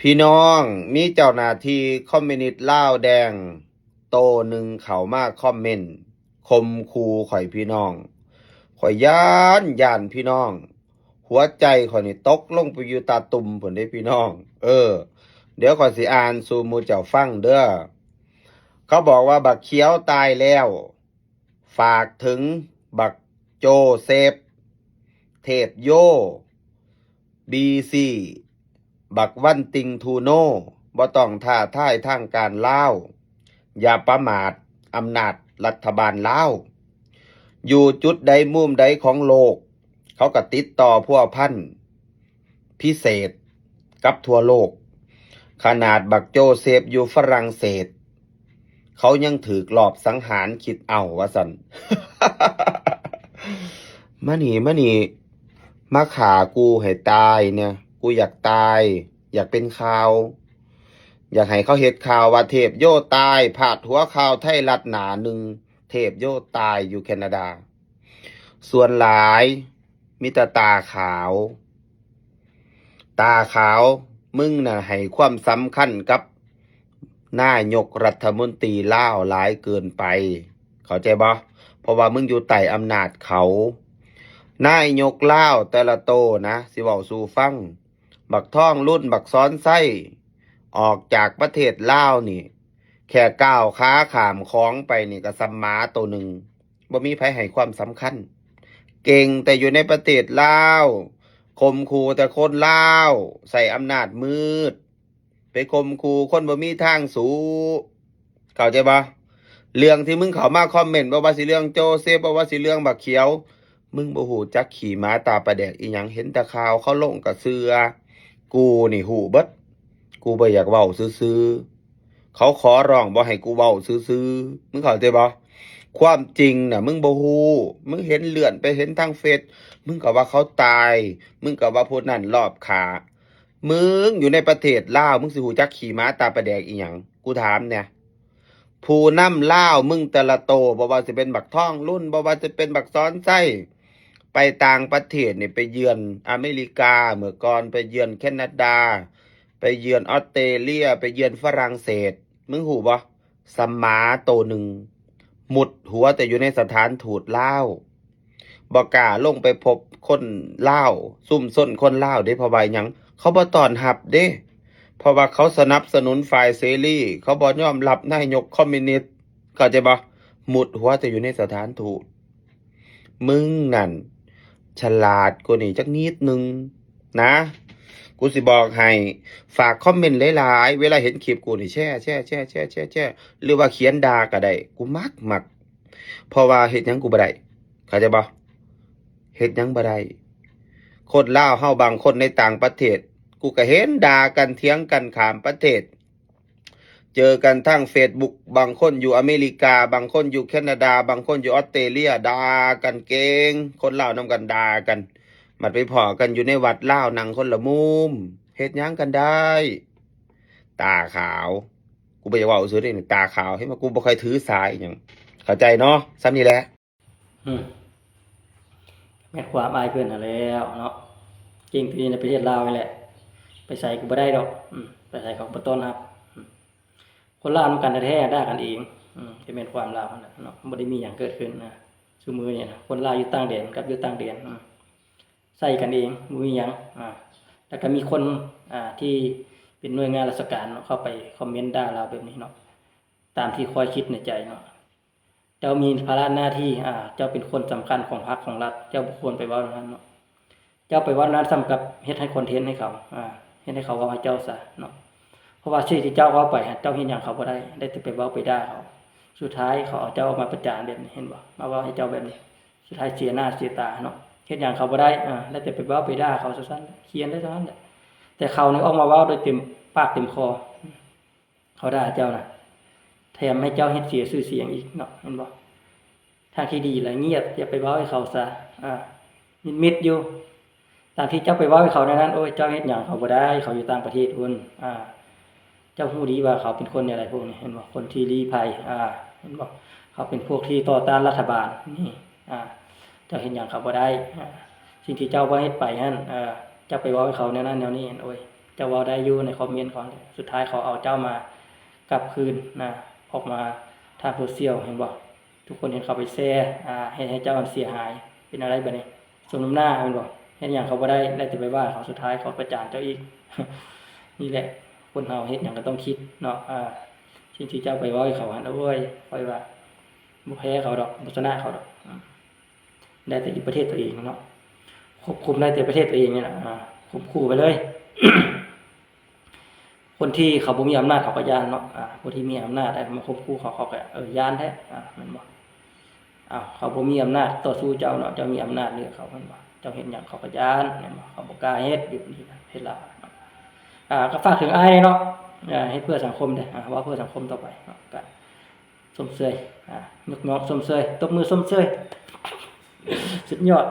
พี่น้องมีเจ้าหน้าที่คอมมิวนิสต์ลาวแดงโตหนึ่งเขามาคอมเมนต์คมคูข่อยพี่น้องข่อยย่านพี่น้องหัวใจข่อยนี่ตกลงไปอยู่ตาตุ่มพุ่นเด้พี่น้องเดี๋ยวข่อยสิอ่านสู่หมู่เจ้าฟังเด้อเขาบอกว่าบักเขียวตายแล้วฝากถึงบักโจเซฟเทพโยบีซีบักวันติงทูโนบ่ต้องท้าทายทางการลาวอย่าประมาทอำนาจรัฐบาลลาวอยู่จุดใดมุมใดของโลกเขาก็ติดต่อพัวพันพิเศษกับทั่วโลกขนาดบักโจเซฟอยู่ฝรั่งเศสเขายังถือลอบสังหารคิดเอาว่าสัน มานี่มาขากูให้ตายเนี่ยกูอยากตายอยากเป็นข่าวอยากให้เขาเฮ็ดข่าวว่าเทพโยตายพาดหัวข่าวไทยรัฐหนาหนึ่งเทพโยตายอยู่แคนาดาส่วนหลายมีแต่ตาขาวมึงน่ะให้ความสำคัญกับนายกรัฐมนตรีลาวหลายเกินไปเข้าใจบ่เพราะว่ามึงอยู่ใต้อำนาจเขานายกลาวแต่ละโตนะสิเว้าสู่ฟังบักท่องรุ่นบักซ้อนไส้ออกจากประเทศลาวนี่แค่ก้าวขาข้ามของไปนี่ก็สำหมาตัวหนึ่งบ่มีไผให้ความสำคัญเก่งแต่อยู่ในประเทศลาวข่มขู่แต่คนลาวใส่อำนาจมืดไปข่มขู่คนบ่มีทางสู้เข้าใจบ่เรื่องที่มึงเข้ามาคอมเมนต์บ่ว่าสิเรื่องโจเซฟบ่ว่าสิเรื่องบักเขียวมึงบ่ฮู้จักขี่ม้าตาประแดกอีหยังเห็นแต่ข่าวเขาลงกับเสือกูนี่ฮู้เบิดกูบ่อยากเว้าซื่อๆเขาขอร้องบ่ให้กูเว้าซื่อๆมึงเข้าใจบ่ความจริงน่ะมึงบ่ฮู้มึงเห็นเลื่อนไปเห็นทางเฟซมึงก็ว่าเขาตายมึงก็ว่าผู้นั้นรอบขามึงอยู่ในประเทศลาวมึงสิฮู้จักขี่ม้าตาประแดกอีหยังกูถามเนี่ยผู้นำลาวมึงแต่ละโตบ่ว่าสิเป็นบักท่องรุ่นบ่ว่าจะเป็นบักซ้อนไส้ไปต่างประเทศนี่ไปเยือนอเมริกาเมื่อก่อนไปเยือนแคนาดาไปเยือนออสเตรเลียไปเยือนฝรั่งเศสมึงหูบ่สหมาโตหนึ่งหมุดหัวแต่อยู่ในสถานทูตลาวบ่กล้าลงไปพบคนลาวซุ่มซ่นคนลาวเด้เพราะว่าหยังเขาบ่ต้อนรับเด้เพราะว่าเขาสนับสนุนฝ่ายเสรีเขาบ่ยอมรับนายกคอมมิวนิสต์เข้าใจบ่หมุดหัวแต่อยู่ในสถานทูตมึงนั่นฉลาดกว่านี้จักนิดนึงนะกูสิบอกให้ฝากคอมเมนต์หลายๆเวลาเห็นคลิปกูนี่แช่หรือว่าเขียนด่าก็ได้กูมักเพราะว่าเฮ็ดหยังกูบ่ได้เข้าใจบ่เฮ็ดหยังบ่ได้คนลาวเฮาบางคนในต่างประเทศกูก็เห็นด่ากันเถียงกันข้ามประเทศเจอกันทาง Facebook บางคนอยู่อเมริกาบางคนอยู่แคนาดาบางคนอยู่ออสเตรเลียด่ากันเก่งคนลาวนำกันด่ากันมันไปพ้อกันอยู่ในวัดลาวนั่งคนละมุมเฮ็ดหยังกันได้ตาขาวกูบ่อยากเว้าซื่อเด้นี่ตาขาวเห็นว่ากูบ่ค่อยถือสายหยังเข้าใจเนาะซ้ำนี่แหละอืมแม่นความอายเพิ่นนั่นแหล้วเนาะเก่งที่ในประเทศลาวนี่แหละไปใส่ก็บ่ได้ดอกไปใส่เขาบ่ต้อนรับคนลาวนำกันแท้ๆด่ากันเองจะแม่นความลาวนั่นแหละเนาะบ่ได้มีหยังเกิดขึ้นนะซุมื้อนี้นะคนลาวอยู่ต่างแดนกับอยู่ต่างแดนใส่กันเองบ่มีหยังแล้วก็มีคนที่เป็นหน่วยงานราชการเนาะเข้าไปคอมเมนต์ด่าเราแบบนี้เนาะตามที่คอยคิดในใจเนาะเจ้ามีภาระหน้าที่เจ้าเป็นคนสำคัญของพรรคของรัฐเจ้าบ่ควรไปเว้านั้นเนาะเจ้าไปเว้านั้นซ้ำกับเฮ็ดให้คอนเทนต์ให้เขาเฮ็ดให้เขาเว้าให้เจ้าซะเนาะเพราะว่าสิ่งที่เจ้าเว้าไปเจ้าเฮ็ดหยังเขาบ่ได้แต่ไปเว้าไปด่าเขาสุดท้ายเขาเอาเจ้ามาประจานแบบนี้เห็นบ่มาเว้าให้เจ้าแบบนี้สุดท้ายเสียหน้าเสียตาเนาะเฮ็ดหยังเขาบ่ได้แล้วแต่ไปเว้าไปด่าเขาซั่นๆเขียนได้เท่านั้นแหละแต่เขานี่ออกมาเว้าโดยเต็มปากเต็มคอเขาด่าเจ้าน่ะแถมให้เจ้าเฮ็ดเสียชื่อเสียงอีกเนาะเห็นบ่ทางที่ดีแล้วเงียบอย่าไปเว้าให้เขาซะมิดๆอยู่ตามที่เจ้าไปเว้าให้เขาในนั้นโอ้ยเจ้าเฮ็ดหยังเขาบ่ได้เขาอยู่ต่างประเทศพุ่นเจ้าฮู้ดีว่าเขาเป็นคนอะไรพวกนี้เห็นบ่คนที่ลี้ภัยเห็นบ่เขาเป็นพวกที่ต่อต้านรัฐบาลนี่เจ้าเฮ็ดหยังเขาบ่ได้สิ่งที่เจ้าบ่เฮ็ดไปหั่นเจ้าไปเว้าให้เขาแนวนั้นแนวนี้โอ้ยเจ้า จะเว้าได้อยู่ในคอมเมนต์ก่อนสุดท้ายเขาเอาเจ้ามากลับคืนนะออกมาทางโซเชียลเห็นบ่ทุกคนเห็นเขาไปแชร์ให้เจ้ามันเสียหายเป็นอะไรบัดนี้สมน้ำหน้าแม่นบ่เฮ็ดหยังเขาบ่ได้แต่ไปว่าเขาสุดท้ายเขาประจานเจ้าอีก นี่แหละคนเฮาเฮ็ดหยังก็ต้องคิดเนาะสิ่งที่เจ้าไปเว้าให้เขาหั่นโอ้ยค่อยว่าบ่แพ้เขาดอกบ่ชนะเขาดอกได้แต่อยู่ประเทศตัวเองเนาะควบคุมได้แต่ประเทศตัวเองนี่แหละควบคู่ไปเลย คนที่เขาบ่มีอำนาจเขาก็ย้านเนาะคนที่มีอำนาจได้มาควบคู่เขาก็ย้านแท้แม่นบ่เขาบ่มีอำนาจต่อสู้เจ้าเนาะเจ้ามีอำนาจเหนือเขาแม่นบ่เจ้าเฮ็ดหยังเขาก็ย้านแม่นบ่เขาบ่กล้าเฮ็ดอยู่นี่นะเฮ็ดล่ะก็ฝากถึงอ้ายเนาะให้เพื่อสังคมเด้ว่าเพื่อสังคมต่อไปเนาะก็สมเสยยกน้องสมเสยตบมือสมเสยสุดยอด